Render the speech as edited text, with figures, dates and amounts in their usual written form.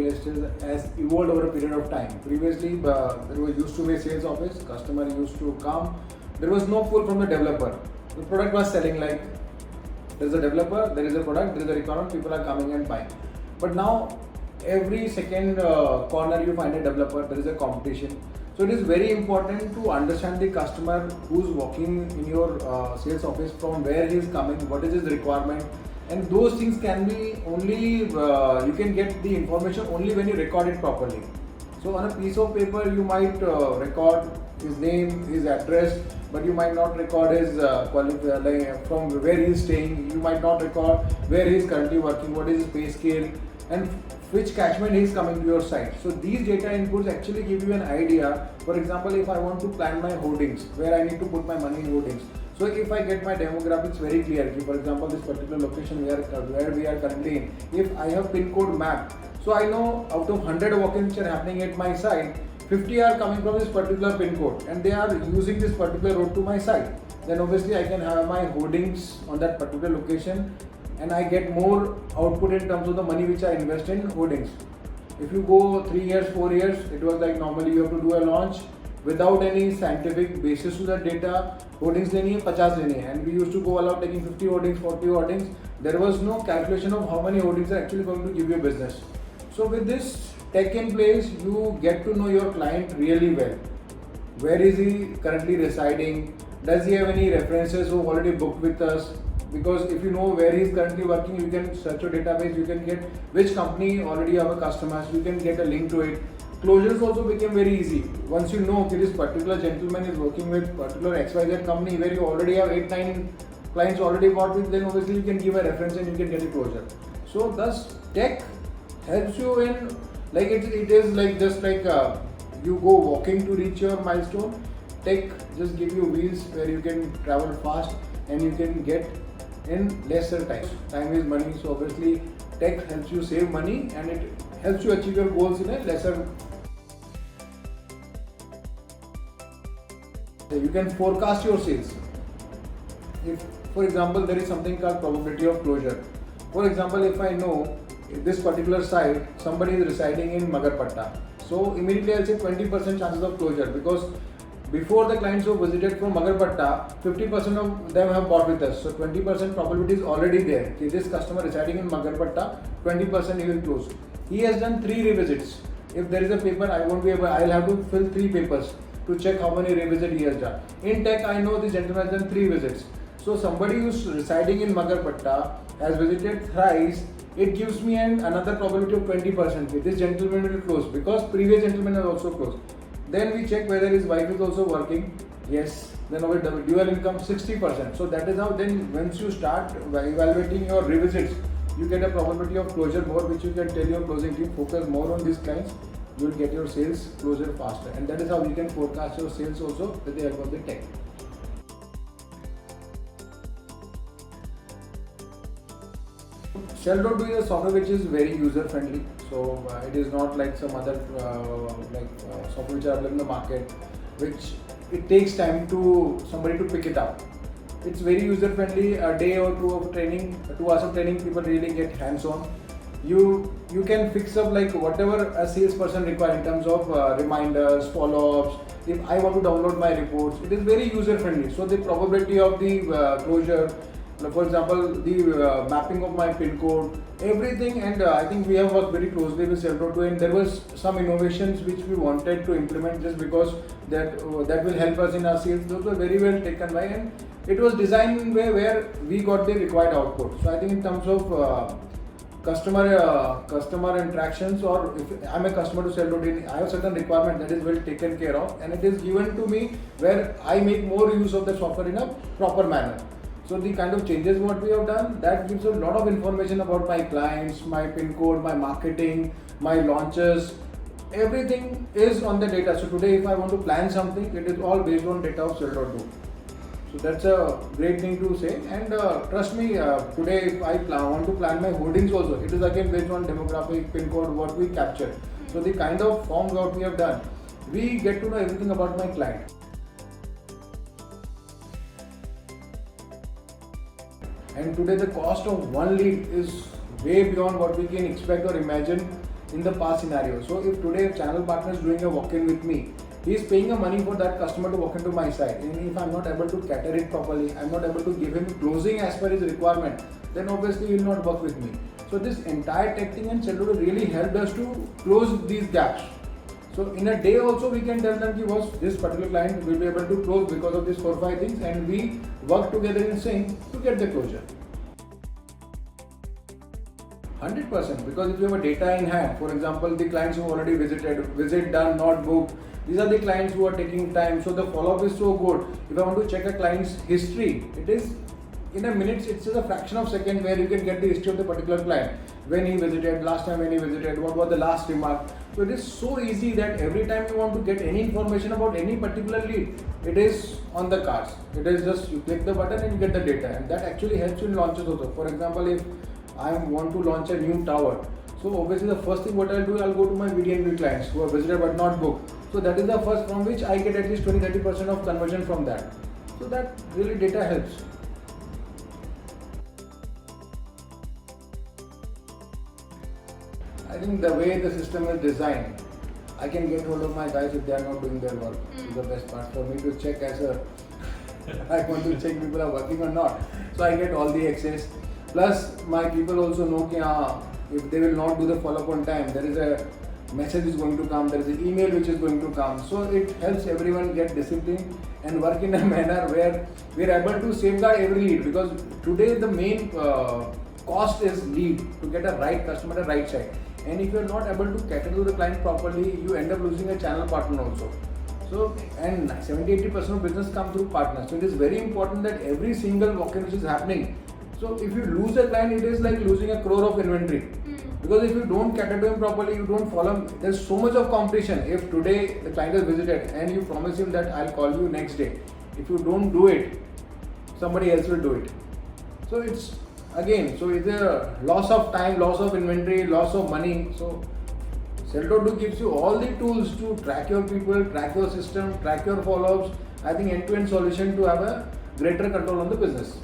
estate has evolved over a period of time. Previously, there was used to be a sales office, customer used to come. There was no pull from the developer. The product was selling like there is a developer, there is a product, there is a requirement, people are coming and buying. But now, every second corner you find a developer, there is a competition. So it is very important to understand the customer who's walking in your sales office, from where he is coming, what is his requirement, and those things can be only you can get the information only when you record it properly. So on a piece of paper you might record his name, his address, but you might not record his from where he is staying. You might not record where he is currently working, what is his pay scale, and which catchment he is coming to your site. So these data inputs actually give you an idea. For example, if I want to plan my holdings, where I need to put my money in holdings. So if I get my demographics very clear, for example, this particular location where we are currently in, if I have pin code map, so I know out of 100 walk-ins which are happening at my site, 50 are coming from this particular pin code and they are using this particular road to my site. Then obviously I can have my holdings on that particular location and I get more output in terms of the money which I invest in holdings. If you go 3 years, 4 years, it was like normally you have to do a launch without any scientific basis to the data. Holdings leni hai, 50 leni hai, and we used to go along taking 50 holdings, 40 holdings. There was no calculation of how many holdings are actually going to give you business. So with this tech in place, you get to know your client really well. Where is he currently residing? Does he have any references who already booked with us? Because if you know where he is currently working, you can search your database, you can get which company already have a customers, you can get a link to it. Closures also became very easy. Once you know this particular gentleman is working with particular XYZ company where you already have 8-9 clients already bought with, then obviously you can give a reference and you can get a closure. So thus tech helps you in, like it is like just like you go walking to reach your milestone. Tech just give you wheels where you can travel fast and you can get in lesser time. Time is money, so obviously tech helps you save money and it helps you achieve your goals in a lesser. You can forecast your sales. If, for example, there is something called probability of closure. For example, if I know this particular site, somebody is residing in Magarpatta, so immediately I'll say 20% chances of closure, because before the clients who visited from Magarpatta, 50% of them have bought with us. So 20% probability is already there. This customer residing in Magarpatta, 20% he will close. He has done 3 revisits. If there is a paper, I'll have to fill 3 papers to check how many revisits he has done. In tech, I know this gentleman has done 3 visits. So somebody who's residing in Magarpatta has visited thrice. It gives me another probability of 20%. This gentleman will close because previous gentleman has also closed. Then we check whether his wife is also working. Yes. Then our dual income 60%. So that is how then once you start evaluating your revisits, you get a probability of closure more, which you can tell your closing team, focus more on these clients. You will get your sales closure faster. And that is how you can forecast your sales also with the help of the tech. Sell.do is a software which is very user friendly. So it is not like some other software which are available in the market, which it takes time to somebody to pick it up. It's very user friendly. A day or 2 of training, 2 hours of training, people really get hands on. You can fix up like whatever a salesperson requires in terms of reminders, follow-ups. If I want to download my reports, it is very user friendly. So the probability of the closure, for example, the mapping of my pin code, everything, and I think we have worked very closely with Sell.do, and there was some innovations which we wanted to implement just because that will help us in our sales. Those were very well taken by, and it was designed in a way where we got the required output. So I think in terms of customer interactions, or if I'm a customer to Sell.do, I have certain requirement that is well taken care of, and it is given to me where I make more use of the software in a proper manner. So the kind of changes what we have done, that gives a lot of information about my clients, my pin code, my marketing, my launches. Everything is on the data. So today if I want to plan something, it is all based on data of Sell.do. So that's a great thing to say, and trust me, today if I want to plan my holdings also, it is again based on demographic, pin code, what we capture. So the kind of form what we have done, we get to know everything about my client. And today the cost of one lead is way beyond what we can expect or imagine. in the past scenario. So if today a channel partner is doing a walk-in with me, he is paying a money for that customer to walk into my site. And if I'm not able to cater it properly, I'm not able to give him closing as per his requirement, then obviously he will not work with me. So this entire testing and Sell.Do really helped us to close these gaps. So in a day also we can tell them that this particular client will be able to close because of these 4-5 things, and we work together in sync to get the closure. 100%, because if you have a data in hand, for example, the clients who already visit done, not booked, these are the clients who are taking time, so the follow-up is so good. If I want to check a client's history, it is in a minute, it's just a fraction of a second where you can get the history of the particular client, when he visited, last time when he visited, what was the last remark. So it is so easy that every time you want to get any information about any particular lead, it is on the cards. It is just you click the button and you get the data, and that actually helps you in launches also. For example, if I want to launch a new tower, so obviously the first thing what I'll do, I'll go to my BDNB clients who are visited but not booked. So that is the first from which I get at least 20-30% of conversion from that. So that really data helps. I think the way the system is designed, I can get hold of my guys if they are not doing their work. Is the best part for me to check as a I want to check people are working or not. So I get all the access. Plus my people also know that if they will not do the follow-up on time, there is a message is going to come, there is an email which is going to come. So it helps everyone get disciplined and work in a manner where we are able to safeguard every lead, because today the main cost is lead, to get a right customer at the right side. And if you are not able to cater to the client properly, you end up losing a channel partner also. So, and 70-80% of business come through partners. So it is very important that every single walk-in which is happening, so if you lose a client, it is like losing a crore of inventory. Because if you don't cater to him properly, you don't follow him, there's so much of competition. If today the client is visited and you promise him that I'll call you next day, if you don't do it, somebody else will do it. So it's again, so it's a loss of time, loss of inventory, loss of money. So Sell.Do gives you all the tools to track your people, track your system, track your follow-ups. I think end-to-end solution to have a greater control on the business.